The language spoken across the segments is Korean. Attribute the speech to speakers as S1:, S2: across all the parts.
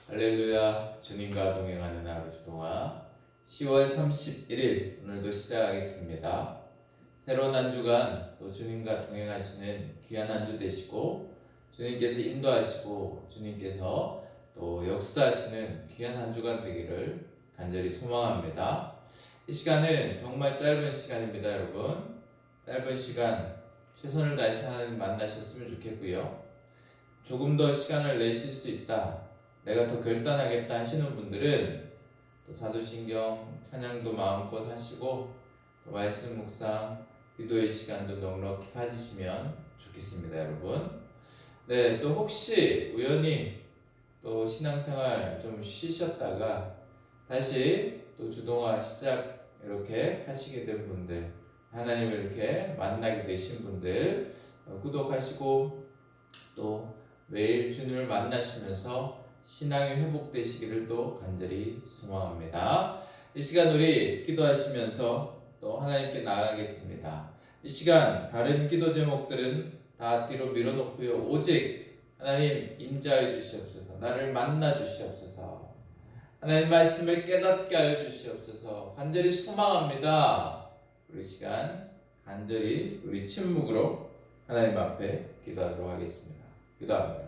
S1: 할렐루야. 주님과 동행하는 하루 주동화 10월 31일 오늘도 시작하겠습니다. 새로운 한 주간 또 주님과 동행하시는 귀한 한 주 되시고 주님께서 인도하시고 주님께서 또 역사하시는 귀한 한 주간 되기를 간절히 소망합니다. 이 시간은 정말 짧은 시간입니다, 여러분. 짧은 시간 최선을 다해서 하나님 만나셨으면 좋겠고요. 조금 더 시간을 내실 수 있다, 내가 더 결단하겠다 하시는 분들은 또 사도신경 찬양도 마음껏 하시고 또 말씀 묵상 기도의 시간도 넉넉히 가지시면 좋겠습니다, 여러분. 네, 또 혹시 우연히 또 신앙생활 좀 쉬셨다가 다시 또 주동화 시작 이렇게 하시게 된 분들, 하나님을 이렇게 만나게 되신 분들 구독하시고 또 매일 주님을 만나시면서 신앙이 회복되시기를 또 간절히 소망합니다. 이 시간 우리 기도하시면서 또 하나님께 나아가겠습니다. 이 시간 다른 기도 제목들은 다 뒤로 밀어놓고요. 오직 하나님 임재하여 주시옵소서. 나를 만나 주시옵소서. 하나님 말씀을 깨닫게 하여 주시옵소서. 간절히 소망합니다. 우리 시간 간절히 우리 침묵으로 하나님 앞에 기도하도록 하겠습니다. 기도합니다.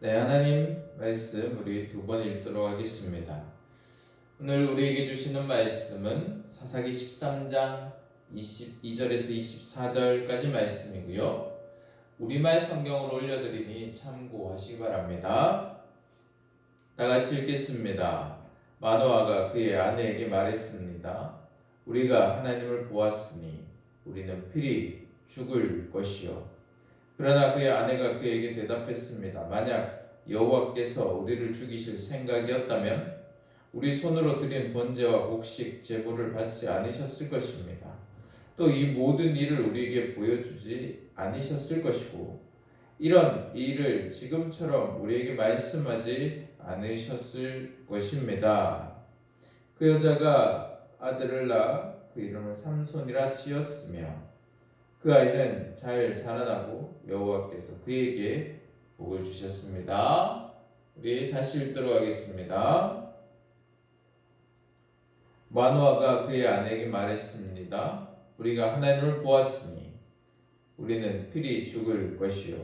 S1: 네, 하나님 말씀 우리 두 번 읽도록 하겠습니다. 오늘 우리에게 주시는 말씀은 사사기 13장 22절에서 24절까지 말씀이고요. 우리말 성경으로 올려드리니 참고하시기 바랍니다. 다 같이 읽겠습니다. 마노아가 그의 아내에게 말했습니다. 우리가 하나님을 보았으니 우리는 필히 죽을 것이요. 그러나 그의 아내가 그에게 대답했습니다. 만약 여호와께서 우리를 죽이실 생각이었다면 우리 손으로 드린 번제와 곡식 제물을 받지 않으셨을 것입니다. 또 이 모든 일을 우리에게 보여주지 않으셨을 것이고 이런 일을 지금처럼 우리에게 말씀하지 않으셨을 것입니다. 그 여자가 아들을 낳아 그 이름을 삼손이라 지었으며 그 아이는 잘 자라나고 여호와께서 그에게 복을 주셨습니다. 우리 다시 읽도록 하겠습니다. 마노아가 그의 아내에게 말했습니다. 우리가 하나님을 보았으니 우리는 필히 죽을 것이요.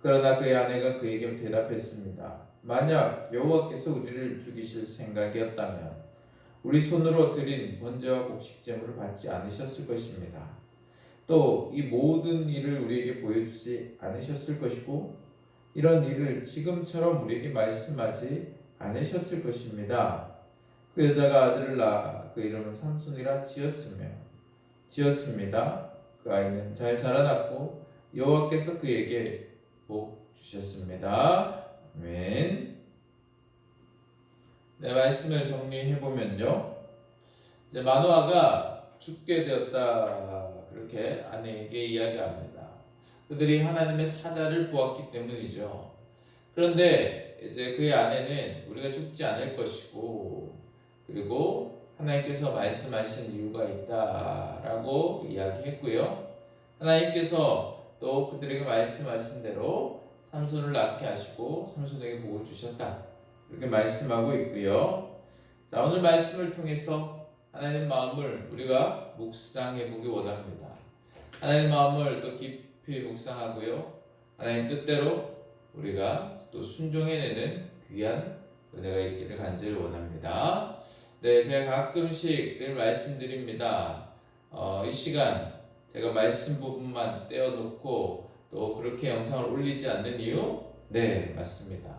S1: 그러나 그의 아내가 그에게 대답했습니다. 만약 여호와께서 우리를 죽이실 생각이었다면 우리 손으로 드린 번제와 곡식 제물을 받지 않으셨을 것입니다. 또 이 모든 일을 우리에게 보여주지 않으셨을 것이고 이런 일을 지금처럼 우리에게 말씀하지 않으셨을 것입니다. 그 여자가 아들을 낳아 그 이름은 삼손이라 지었습니다. 그 아이는 잘 자라났고 여호와께서 그에게 복 주셨습니다. 아멘. 네, 말씀을 정리해 보면요. 이제 마노아가 죽게 되었다, 그렇게 아내에게 이야기합니다. 그들이 하나님의 사자를 보았기 때문이죠. 그런데 이제 그의 아내는 우리가 죽지 않을 것이고 그리고 하나님께서 말씀하신 이유가 있다라고 이야기했고요. 하나님께서 또 그들에게 말씀하신 대로 삼손을 낳게 하시고 삼손에게 복을 주셨다, 이렇게 말씀하고 있고요. 자, 오늘 말씀을 통해서 하나님 마음을 우리가 묵상해 보기 원합니다. 하나님 마음을 또 깊이 묵상하고요. 하나님 뜻대로 우리가 또 순종해내는 귀한 은혜가 있기를 간절히 원합니다. 네, 제가 가끔씩 늘 말씀드립니다. 이 시간 제가 말씀 부분만 떼어놓고 또 그렇게 영상을 올리지 않는 이유? 네, 맞습니다.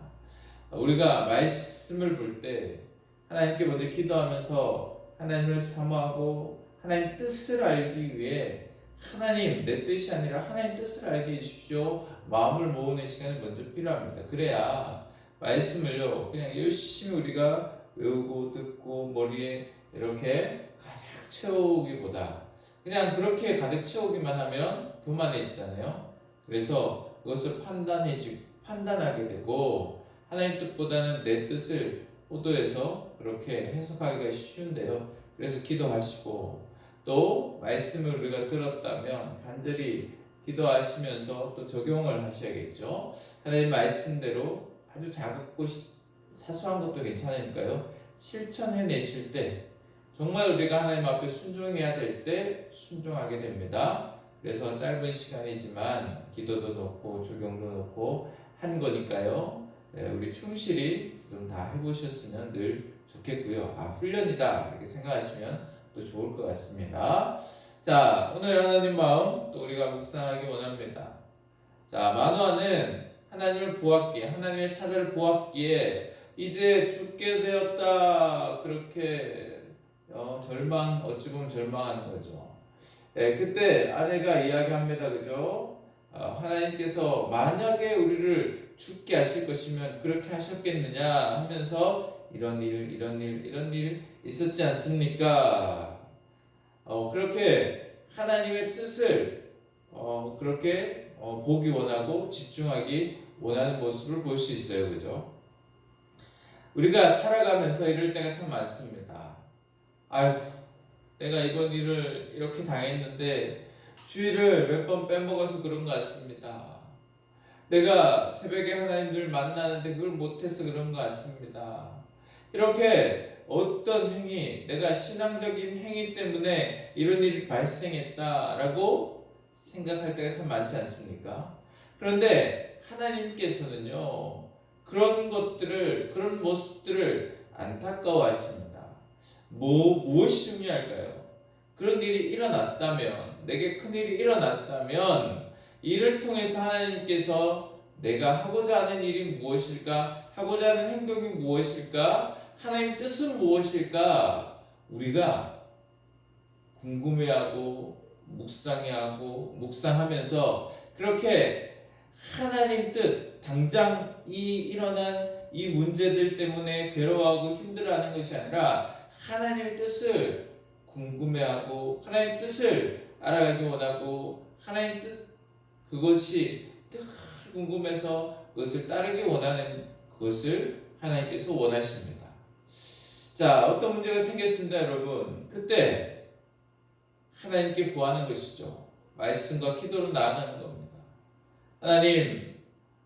S1: 우리가 말씀을 볼 때 하나님께 먼저 기도하면서 하나님을 사모하고 하나님 뜻을 알기 위해 하나님 내 뜻이 아니라 하나님 뜻을 알게 해주십시오. 마음을 모으는 시간이 먼저 필요합니다. 그래야 말씀을요 그냥 열심히 우리가 외우고 듣고 머리에 이렇게 가득 채우기보다 그냥 그렇게 가득 채우기만 하면 교만해지잖아요. 그래서 그것을 판단하게 되고 하나님 뜻보다는 내 뜻을 호도해서 그렇게 해석하기가 쉬운데요. 그래서 기도하시고 또 말씀을 우리가 들었다면 간절히 기도하시면서 또 적용을 하셔야겠죠. 하나님 말씀대로 아주 작고 사소한 것도 괜찮으니까요. 실천해내실 때 정말 우리가 하나님 앞에 순종해야 될 때 순종하게 됩니다. 그래서 짧은 시간이지만 기도도 넣고 적용도 넣고 한 거니까요. 우리 충실히 좀 다 해보셨으면 늘 좋겠고요. 훈련이다 이렇게 생각하시면 또 좋을 것 같습니다. 자, 오늘 하나님 마음 또 우리가 묵상하기 원합니다. 자, 마노아는 하나님을 보았기에 하나님의 사자를 보았기에 이제 죽게 되었다 그렇게 어찌 보면 절망하는 거죠. 그때 아내가 이야기합니다. 그죠? 하나님께서 만약에 우리를 죽게 하실 것이면 그렇게 하셨겠느냐 하면서 이런 일 있었지 않습니까? 그렇게 하나님의 뜻을 그렇게 보기 원하고 집중하기 원하는 모습을 볼 수 있어요. 그죠? 우리가 살아가면서 이럴 때가 참 많습니다. 아휴, 내가 이번 일을 이렇게 당했는데 주일을 몇 번 빼먹어서 그런 것 같습니다. 내가 새벽에 하나님을 만나는데 그걸 못해서 그런 것 같습니다. 이렇게 어떤 행위, 내가 신앙적인 행위 때문에 이런 일이 발생했다라고 생각할 때가 참 많지 않습니까? 그런데 하나님께서는요, 그런 것들을, 그런 모습들을 안타까워하십니다. 무엇이 중요할까요? 그런 일이 일어났다면, 내게 큰 일이 일어났다면, 이를 통해서 하나님께서 내가 하고자 하는 일이 무엇일까? 하고자 하는 행동이 무엇일까? 하나님 뜻은 무엇일까? 우리가 궁금해하고 묵상하면서 그렇게 하나님 뜻, 당장 일어난 이 문제들 때문에 괴로워하고 힘들어하는 것이 아니라 하나님의 뜻을 궁금해하고 하나님 뜻을 알아가기 원하고 하나님 뜻 그것이 늘 궁금해서 그것을 따르기 원하는 그것을 하나님께서 원하십니다. 자, 어떤 문제가 생겼습니다, 여러분. 그때 하나님께 구하는 것이죠. 말씀과 기도로 나아가는 겁니다.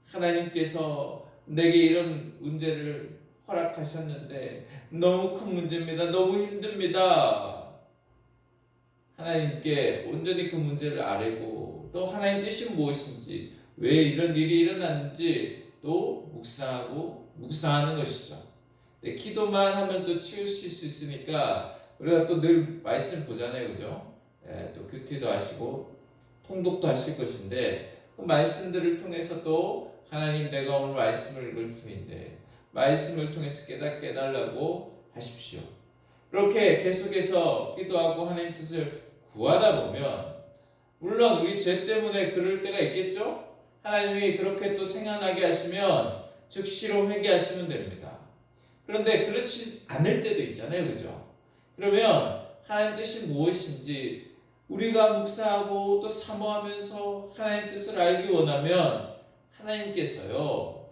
S1: 하나님께서 내게 이런 문제를 허락하셨는데 너무 큰 문제입니다. 너무 힘듭니다. 하나님께 온전히 그 문제를 아뢰고 또 하나님 뜻이 무엇인지 왜 이런 일이 일어났는지 또 묵상하는 것이죠. 기도만 하면 또 치우실 수 있으니까 우리가 또 늘 말씀 보잖아요. 그죠? 또 큐티도 하시고 통독도 하실 것인데 그 말씀들을 통해서 또 하나님 내가 오늘 말씀을 읽을 뿐인데 말씀을 통해서 깨닫게 해달라고 하십시오. 그렇게 계속해서 기도하고 하나님 뜻을 구하다 보면 물론 우리 죄 때문에 그럴 때가 있겠죠? 하나님이 그렇게 또 생각나게 하시면 즉시로 회개하시면 됩니다. 그런데 그렇지 않을 때도 있잖아요. 그죠? 그러면 하나님 뜻이 무엇인지 우리가 묵상하고 또 사모하면서 하나님 뜻을 알기 원하면 하나님께서요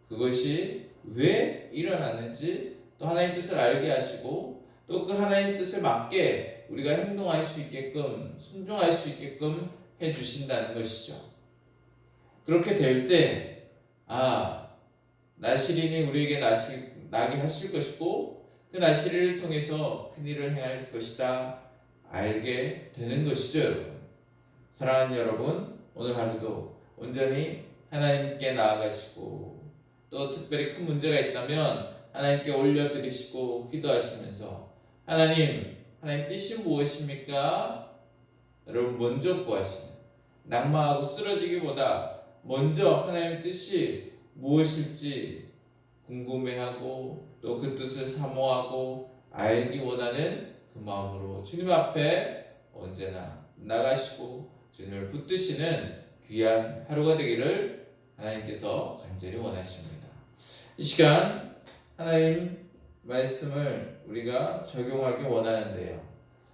S1: 그것이 왜 일어났는지 또 하나님 뜻을 알게 하시고 또 그 하나님 뜻을 맞게 우리가 행동할 수 있게끔 순종할 수 있게끔 해주신다는 것이죠. 그렇게 될 때 나시린이 우리에게 나게 하실 것이고 그 날씨를 통해서 큰 일을 행할 것이다 알게 되는 것이죠, 여러분. 사랑하는 여러분, 오늘 하루도 온전히 하나님께 나아가시고 또 특별히 큰 문제가 있다면 하나님께 올려드리시고 기도하시면서 하나님 뜻이 무엇입니까? 여러분 먼저 구하시는, 낙마하고 쓰러지기보다 먼저 하나님의 뜻이 무엇일지 궁금해하고 또 그 뜻을 사모하고 알기 원하는 그 마음으로 주님 앞에 언제나 나가시고 주님을 붙드시는 귀한 하루가 되기를 하나님께서 간절히 원하십니다. 이 시간 하나님 말씀을 우리가 적용하기 원하는데요.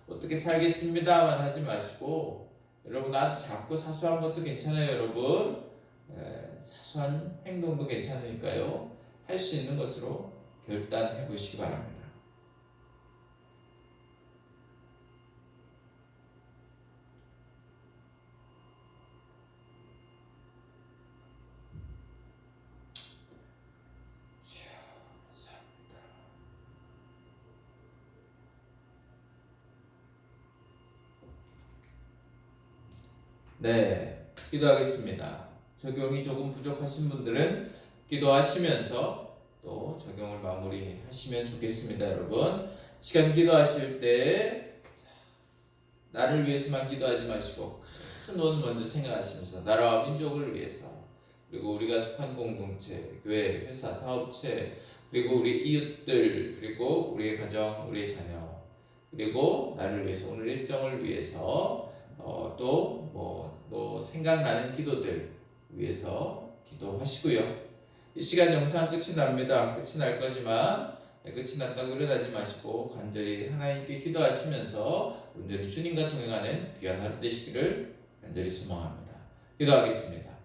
S1: 어떻게 살겠습니다만 하지 마시고 여러분 아주 작고 사소한 것도 괜찮아요, 여러분. 사소한 행동도 괜찮으니까요. 할 수 있는 것으로 결단해 보시기 바랍니다. 네, 기도하겠습니다. 적용이 조금 부족하신 분들은 기도하시면서 또 적용을 마무리하시면 좋겠습니다, 여러분. 시간 기도하실 때 나를 위해서만 기도하지 마시고 큰 원 먼저 생각하시면서 나라와 민족을 위해서, 그리고 우리가 속한 공동체, 교회, 회사, 사업체, 그리고 우리 이웃들, 그리고 우리의 가정, 우리의 자녀, 그리고 나를 위해서, 오늘 일정을 위해서 또 생각나는 기도들 위해서 기도하시고요. 이 시간 영상 끝이 납니다. 끝이 날 거지만 끝이 났다고 일어나지 마시고 간절히 하나님께 기도하시면서 온전히 주님과 동행하는 귀한 하루 되시기를 간절히 소망합니다. 기도하겠습니다.